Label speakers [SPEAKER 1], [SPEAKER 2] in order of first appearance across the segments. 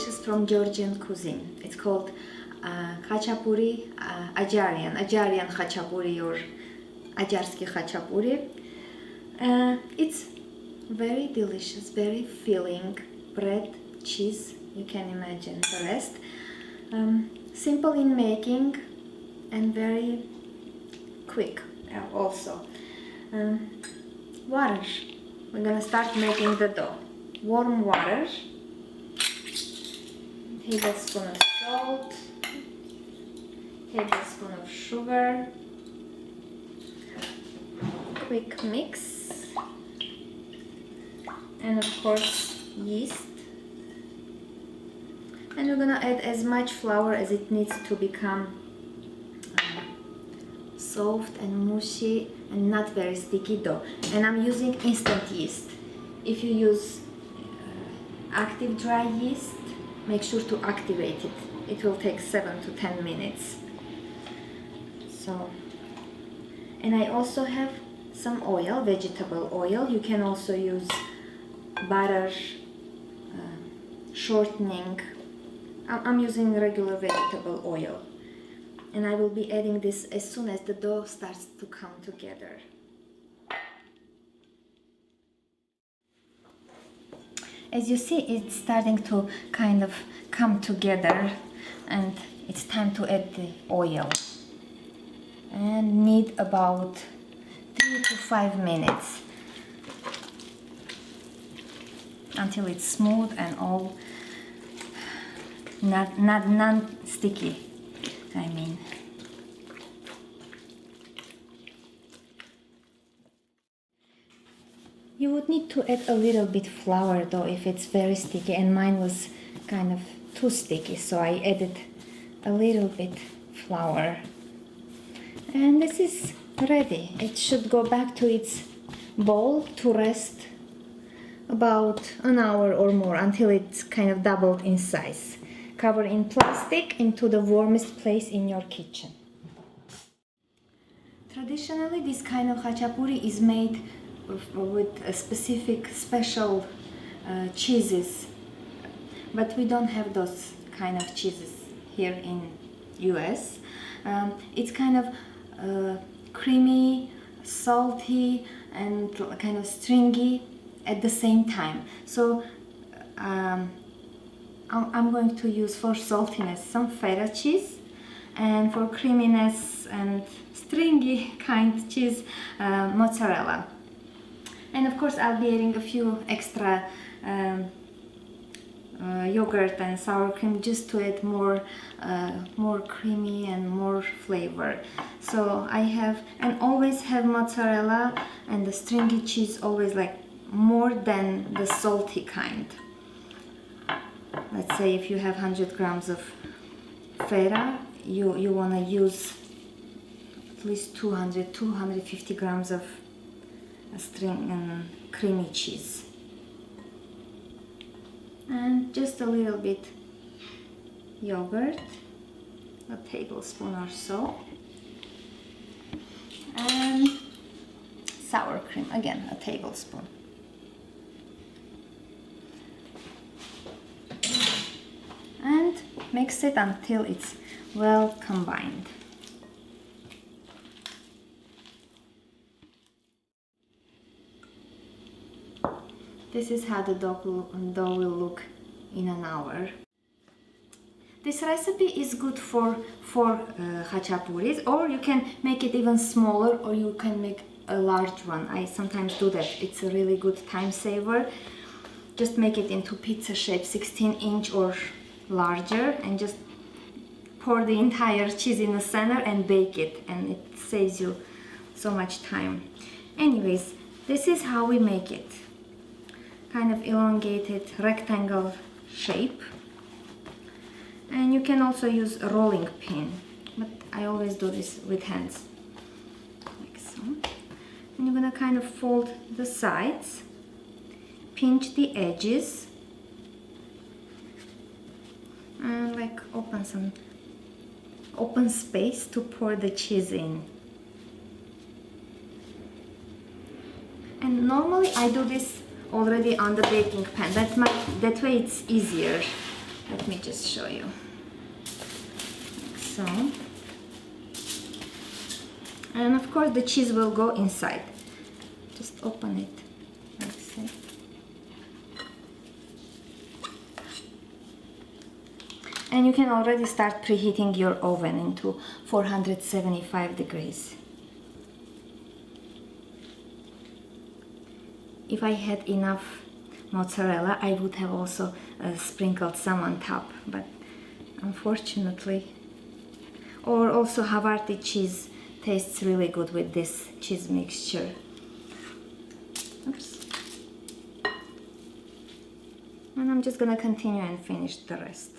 [SPEAKER 1] dishes from Georgian cuisine. It's called Khachapuri, Adjarian Khachapuri or Adjarian Khachapuri. It's very delicious, very filling. Bread, cheese, you can imagine the rest. Simple in making and very quick also. Water. We're gonna start making the dough. Warm water, tablespoon of salt, tablespoon of sugar, quick mix, and of course yeast. And we're gonna add as much flour as it needs to become soft and mushy and not very sticky dough. And I'm using instant yeast. If you use active dry yeast, make sure to activate it. It will take 7 to 10 minutes. So, and I also have some oil, vegetable oil. You can also use butter, shortening. I'm using regular vegetable oil. And I will be adding this as soon as the dough starts to come together. As you see, it's starting to kind of come together, and it's time to add the oil. And need about 3 to 5 minutes until it's smooth and all not non-sticky. I mean. You would need to add a little bit flour though if it's very sticky, and mine was kind of too sticky, so I added a little bit flour. And this is ready. It should go back to its bowl to rest about an hour or more until it's kind of doubled in size. Cover in plastic into the warmest place in your kitchen. Traditionally, this kind of khachapuri is made with a specific special cheeses, but we don't have those kind of cheeses here in US. It's kind of creamy, salty, and kind of stringy at the same time. So I'm going to use for saltiness some feta cheese, and for creaminess and stringy kind cheese, mozzarella. And of course I'll be adding a few extra yogurt and sour cream just to add more creamy and more flavor. So I have, and always have mozzarella and the stringy cheese always like more than the salty kind. Let's say if you have 100 grams of feta, you want to use at least 250 grams of creamy cheese. And just a little bit yogurt, a tablespoon or so. And sour cream, again a tablespoon. And mix it until it's well combined. This is how the dough will look in an hour. This recipe is good for khachapuris, or you can make it even smaller, or you can make a large one. I sometimes do that. It's a really good time saver. Just make it into pizza shape, 16-inch or larger, and just pour the entire cheese in the center and bake it, and it saves you so much time. Anyways, this is how we make it. Kind of elongated rectangle shape. And you can also use a rolling pin, but I always do this with hands, like so. And you're gonna kind of fold the sides, pinch the edges, and like open space to pour the cheese in. And normally I do this already on the baking pan. That way it's easier Let me just show you. Like so. And of course the cheese will go inside. Just open it like so. And you can already start preheating your oven into 475 degrees. If I had enough mozzarella, I would have also sprinkled some on top, but unfortunately. Or also Havarti cheese tastes really good with this cheese mixture. Oops. And I'm just gonna continue and finish the rest.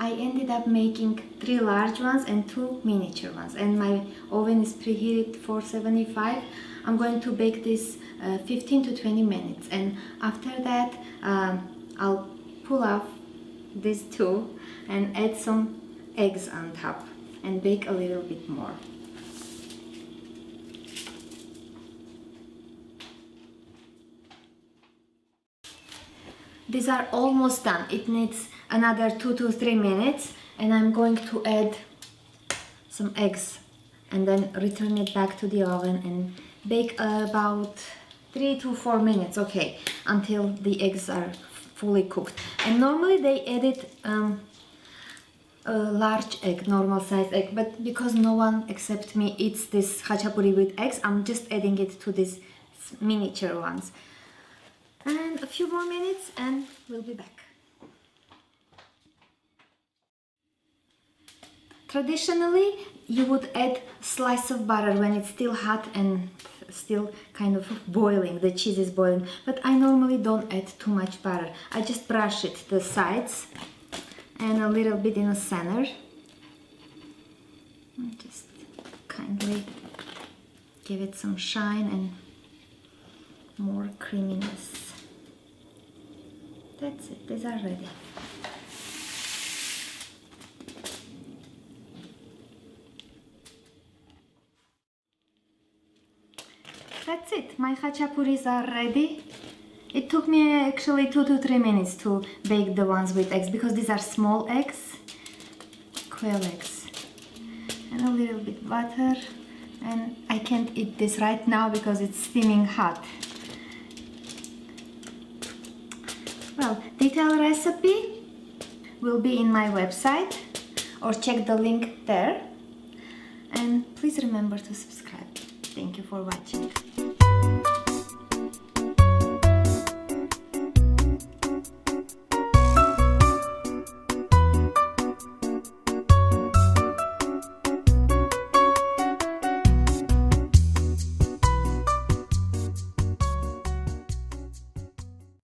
[SPEAKER 1] I ended up making 3 large ones and 2 miniature ones, and my oven is preheated 475. I'm going to bake this 15 to 20 minutes, and after that I'll pull off these 2 and add some eggs on top and bake a little bit more. These are almost done. It needs another 2 to 3 minutes, and I'm going to add some eggs and then return it back to the oven and bake about 3 to 4 minutes, okay, until the eggs are fully cooked. And normally they added a large egg, normal size egg, but because no one except me eats this khachapuri with eggs, I'm just adding it to these miniature ones. And a few more minutes and we'll be back. Traditionally, you would add a slice of butter when it's still hot and still kind of boiling, the cheese is boiling, but I normally don't add too much butter. I just brush it, the sides, and a little bit in the center. And just kindly give it some shine and more creaminess. That's it, these are ready. That's it, my khachapuris are ready. It took me actually 2 to 3 minutes to bake the ones with eggs because these are small eggs, quail eggs, and a little bit butter. And I can't eat this right now because it's steaming hot. Well, detailed recipe will be in my website, or check the link there. And please remember to subscribe. Thank you for watching.